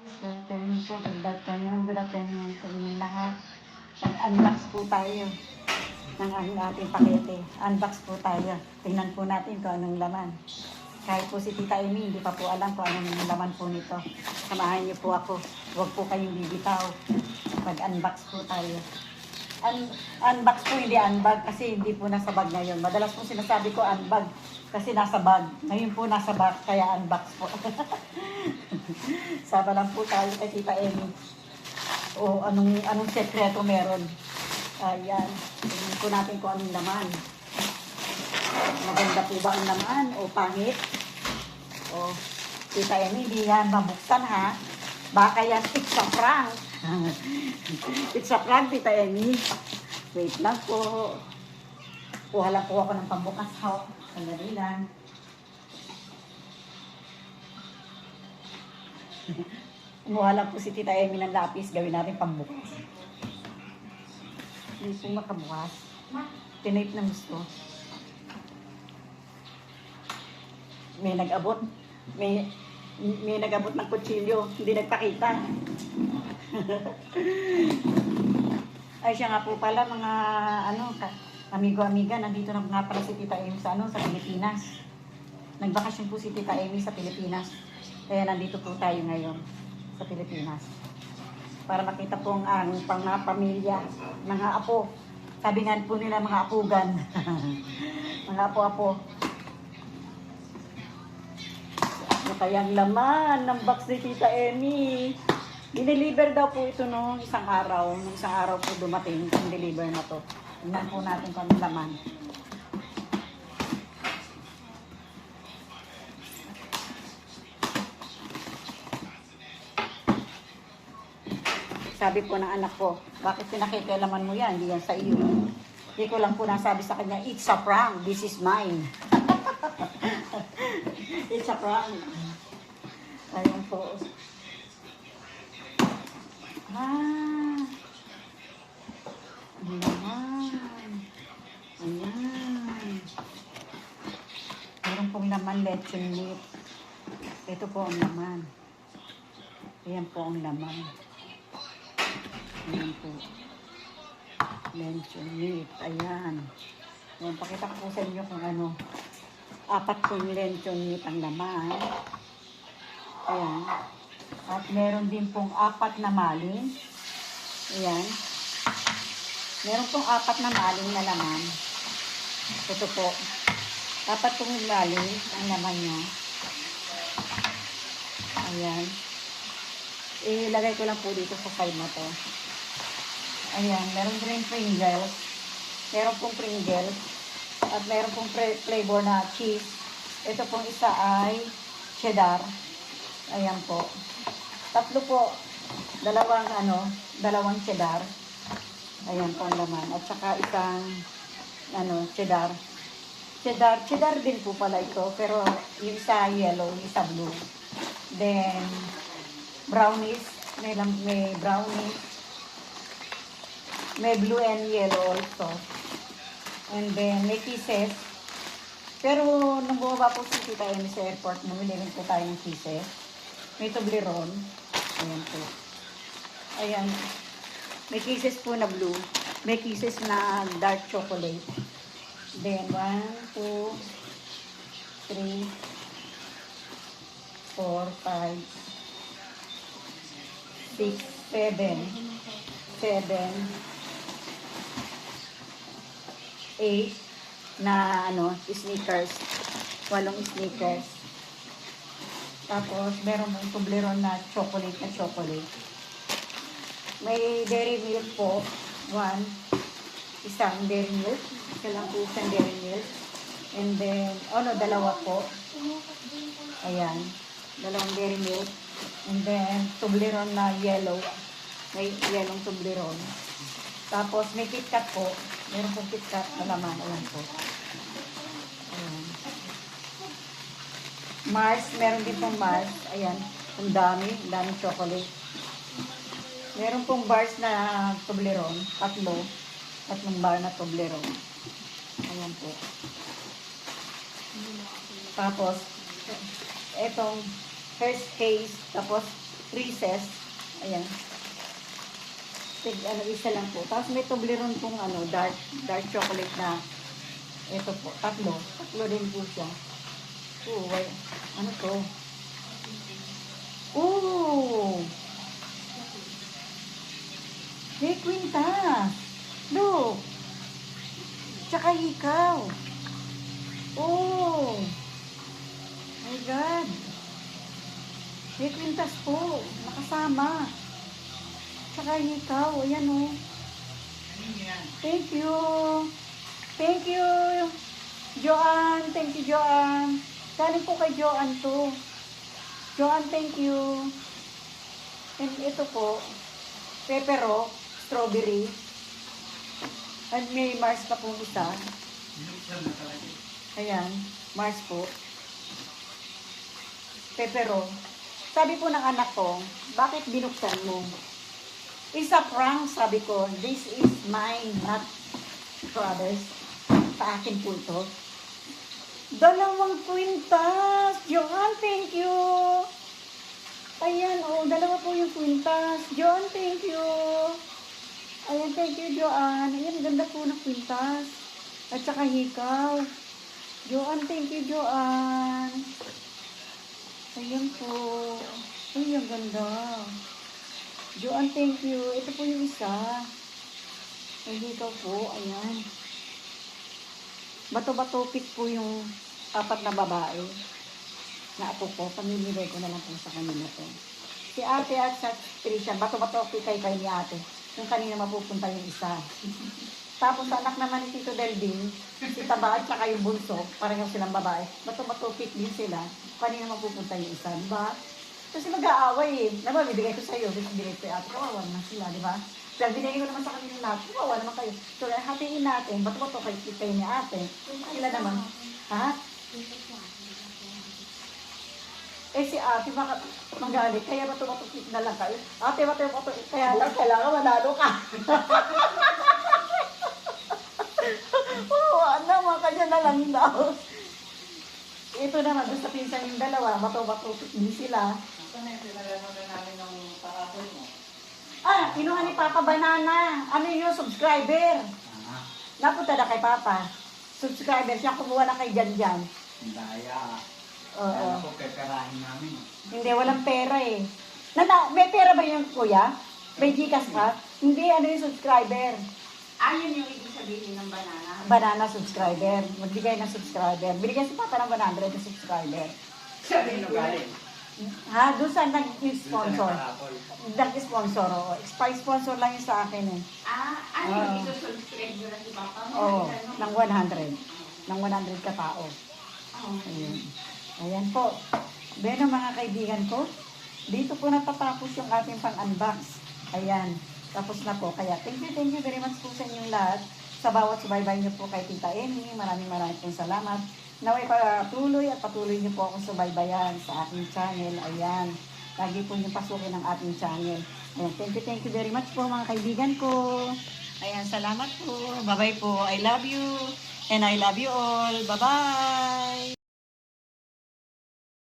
Good afternoon sa inyong lahat. Nag-unbox po tayo ng ating pakete. Unbox po tayo. Tingnan po natin kung anong laman. Kahit po si Tita Amy, hindi pa po alam kung anong laman po nito. Samahan niyo po ako. Huwag po kayong bibitaw. Mag-unbox po tayo. Unbox po, hindi unbag kasi hindi po nasa bag ngayon. Madalas po sinasabi ko unbag kasi nasa bag. Ngayon po nasa bag, kaya unbox po. Sama lang po tayo kay Tita Amy. O anong sekreto meron. Ayan. Tingnan po natin kung anong laman. Maganda po ba ang laman o pangit? O Tita Amy, hindi yan mabuksan ha. Baka yan it's a prank. It's a prank, Tita Amy. Wait lang po. Kuha lang po ako ng pambukas ha. Sandali lang. Kumuha lang po si Tita Amy ng lapis. Gawin natin pambukas. Hindi po makabukas. Tinape na gusto. May nag-abot. May nag-abot ng kutsilyo. Hindi nagpakita. Ay siya nga po pala mga amigo-amiga. Nandito na nga pala si Tita Amy sa Pilipinas. Nagbakasyon po si Tita Amy sa Pilipinas. Kaya nandito po tayo ngayon sa Pilipinas. Para makita po ang mga pamilya, mga apo. Sabi nga po nila mga apugan. Mga apo-apo. Ano kayang laman ng box ni Tita Amy? Dineliver daw po ito noong isang araw. Noong isang araw po dumating ang deliver na to. Tingnan po natin kung anong laman. Sabi po ng anak ko, bakit pinakikialaman mo yan? Hindi yan sa iyo. Hindi ko lang po nasabi sa kanya, it's a prank, this is mine. It's a prank. Ayun po. Ang laman. Ayan. Meron pong laman, lechon meat. Ito po ang laman. Ayan po ang laman. Ayan po. Lechon meat. Ayan. Ayan. Pakita ko po sa inyo kung ano. 4 pong lechon meat ang laman. Ayan. At meron din pong 4 na maling. Ayan. Meron pong 4 na maling na laman. Ito po. 4 pong maling ang laman niya. Ayan. Ilagay ko lang po dito sa side na to. Ayan, meron din Pringles. Meron pong Pringles. At meron pong flavor na cheese. Ito pong isa ay cheddar. Ayan po. 3 po. Dalawang cheddar. Ayan po ang laman. At saka isang cheddar. Cheddar din po pala ito. Pero yung isa yellow, yung isa blue. Then, brownies. May brownies. May blue and yellow also. And then, may kisses. Pero, nung bumaba po si Tita Amy sa airport, namili rin po tayo ng kisses. May Toblerone. Ayan po. Ayan. May kisses po na blue. May kisses na dark chocolate. Then, 1, 2, 3, 4, 5, 6, 7, 8 na sneakers. 8 sneakers. Tapos, meron mong Toblerone na chocolate. May dairy milk po. 1. Isang dairy milk. Isa lang po isang dairy milk. And then, 2 po. Ayan. 2 dairy milk. And then, Toblerone na yellow. May yellow Toblerone. Tapos, may KitKat po. Meron pong KitKat na laman. Ayan po. Ayan. Mars. Meron din pong Mars. Ayan. Ang dami. Ang daming chocolate. Meron pong bars na Toblerone. 3 bar na Toblerone. Ayan po. Tapos, etong First case, tapos recess. Ayan. Isa lang po. Tapos may Toblerone pong dark chocolate na ito po, tatlo. Tatlo din po siya. Ano to? Hey, Quintas! Look! Tsaka ikaw! My God! Hey, Quintas po! Nakasama! Tsaka ikaw! Ayan o! Thank you! Thank you, Joanne! Thank you, Joanne! Galing po kay Joanne to. Joanne, thank you. And ito po, pepero, strawberry. At may Mars pa po isa. Ayan, Mars po. Pepero. Sabi po ng anak ko, bakit binuksan mo? Isa prank, sabi ko. This is mine, not for others. Sa akin po ito. 2 kwintas. Joanne, thank you. Ayan, 2 po yung kwintas. Joanne, thank you. Ayan, thank you, Joanne. Ayan, ganda po ng kwintas. At saka hikaw. Joanne, thank you, Joanne. Ayan po. Ay, ang ganda. Joanne, thank you. Ito po yung isa. Ay, hikaw po. Ayan. Bato-bato pick po yung 4 na babae na apo ko. Pamimigay ko na lang po sa kanila to. Si ate at sa Trisha, bato-bato pick kay ni ate. Yung kanina mapupunta yung isa. Tapos sa anak naman ni Tito Delvin, si Taba at saka yung bunso, pareho silang babae. Bato-bato pick din sila. Kanina mapupunta yung isa, di ba? Kasi mag-aaway eh. Diba, bibigay ko sa'yo, bibigay ko yung ate. Kawawa naman sila, di ba? Pero binigay ko naman sa kanila lahat. Kawawa naman kayo. So, hatiin natin. Bato-bato kayo ni ate. Sila naman. Ha? Eh si ate, bakit magalit? Kaya bato-bato na lang kayo. Ate, bato-bato kaya lang kailangan manalo ka. Oo, naman, kanya na lang daw. Ito naman, doon sa pinsan yung dalawa, bato-bato din sila. Ito na yung pinagano'n namin ng parapol mo. Kinuha ni Papa Banana. Ano yung subscriber? Napunta na kay Papa. Subscriber siya, kumuha na kay Janjan. Daya. Oo. Kaya po, peperahin namin. Hindi, walang pera eh. May pera ba yung kuya? May Gcash ka? Hindi, ano yung subscriber? Yun yung ibig sabihin ng banana. Banana subscriber. Magbigay ng subscriber. Binigyan si Papa ng 100 na subscriber. Sabi nyo galing. Ha? Doon sa nag-sponsor. Parapol. Nag-sponsor, oo. Sponsor lang yun sa akin eh. Yung isusunod nyo na si Papa? Oo, ng 100. Ng 100 katao. Ayan. Ayan po. Bueno mga kaibigan ko, dito po natatapos yung ating pang-unbox. Ayan. Tapos na po. Kaya thank you very much po sa inyong lahat. Sa bawat subaybay niyo po kay Tita Amy. Maraming pong salamat. Naway patuloy at patuloy niyo po akong subaybayan sa aking channel. Ayan. Lagi po niyo pasukin ang ating channel. Ayan. Thank you very much po mga kaibigan ko. Ayan. Salamat po. Bye-bye po. I love you. And I love you all. Bye-bye.